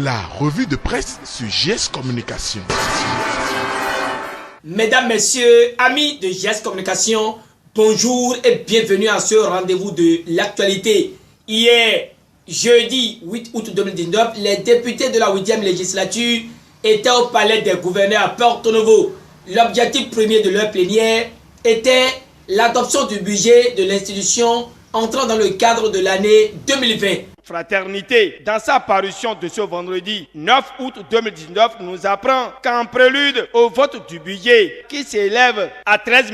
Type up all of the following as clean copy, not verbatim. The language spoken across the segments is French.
La revue de presse sur GS Communication. Mesdames, Messieurs, amis de GS Communication, bonjour et bienvenue à ce rendez-vous de l'actualité. Hier, jeudi 8 août 2019, les députés de la 8e législature étaient au palais des gouverneurs à Porto-Novo. L'objectif premier de leur plénière était l'adoption du budget de l'institution entrant dans le cadre de l'année 2020. Fraternité, dans sa parution de ce vendredi 9 août 2019, nous apprend qu'en prélude au vote du budget qui s'élève à 13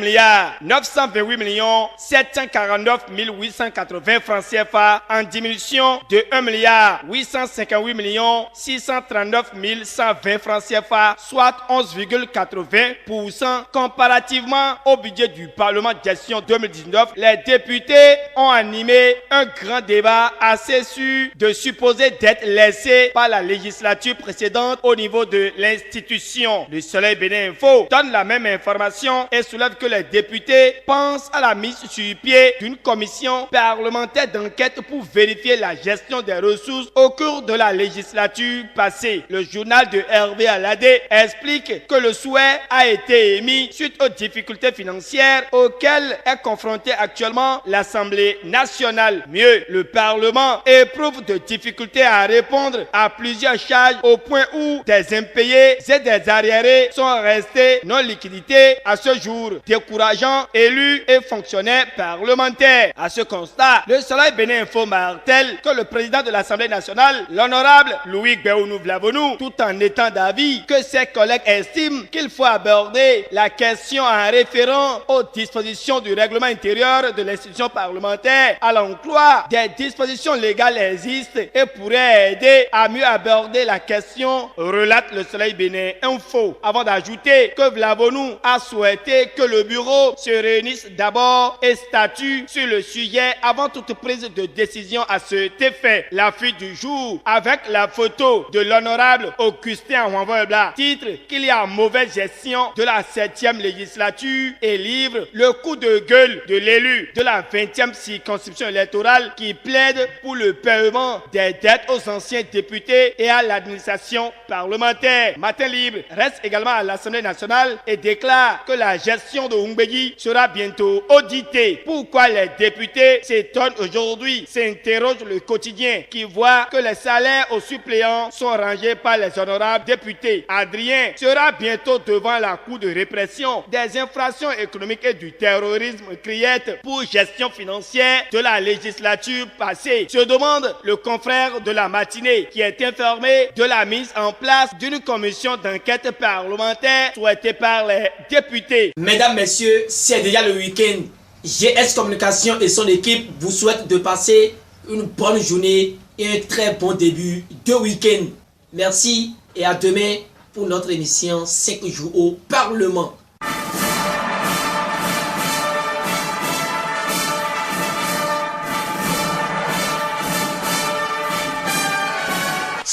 928 749 880 francs CFA en diminution de 1 858 639 120 francs CFA, soit 11,80% comparativement au budget du Parlement de gestion 2019, les députés ont animé un grand débat assez sûr de supposer d'être laissé par la législature précédente au niveau de l'institution. Le Soleil Bénin Info donne la même information et soulève que les députés pensent à la mise sur pied d'une commission parlementaire d'enquête pour vérifier la gestion des ressources au cours de la législature passée. Le journal de Hervé Aladé explique que le souhait a été émis suite aux difficultés financières auxquelles est confrontée actuellement l'Assemblée nationale. Mieux, le Parlement éprouve de difficultés à répondre à plusieurs charges au point où des impayés et des arriérés sont restés non liquidés à ce jour, décourageant élus et fonctionnaires parlementaires. À ce constat, le Soleil Bénin Info martèle que le président de l'Assemblée nationale, l'honorable Louis Béounou Vlavonou, tout en étant d'avis que ses collègues estiment qu'il faut aborder la question en référant aux dispositions du règlement intérieur de l'institution parlementaire à l'emploi des dispositions légales existent et pourraient aider à mieux aborder la question, relate le Soleil Bénin Info. Avant d'ajouter que Vlavonou a souhaité que le bureau se réunisse d'abord et statue sur le sujet avant toute prise de décision à cet effet. La fuite du jour avec la photo de l'honorable Augustin Ouanvoebla titre qu'il y a mauvaise gestion de la 7e législature et livre le coup de gueule de l'élu de la 20e circonscription électorale qui plaide pour le paiement des dettes aux anciens députés et à l'administration parlementaire. Matin Libre reste également à l'Assemblée nationale et déclare que la gestion de Oumbédi sera bientôt auditée. Pourquoi les députés s'étonnent aujourd'hui, s'interroge le quotidien qui voit que les salaires aux suppléants sont rangés par les honorables députés. Adrien sera bientôt devant la Cour de répression des infractions économiques et du terrorisme criette pour gestion financière de la législature passée. Se demande le confrère de la matinée qui est informé de la mise en place d'une commission d'enquête parlementaire souhaitée par les députés. Mesdames, Messieurs, c'est déjà le week-end. GS Communication et son équipe vous souhaitent de passer une bonne journée et un très bon début de week-end. Merci et à demain pour notre émission 5 jours au Parlement.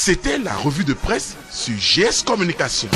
C'était la revue de presse sur GS Communication.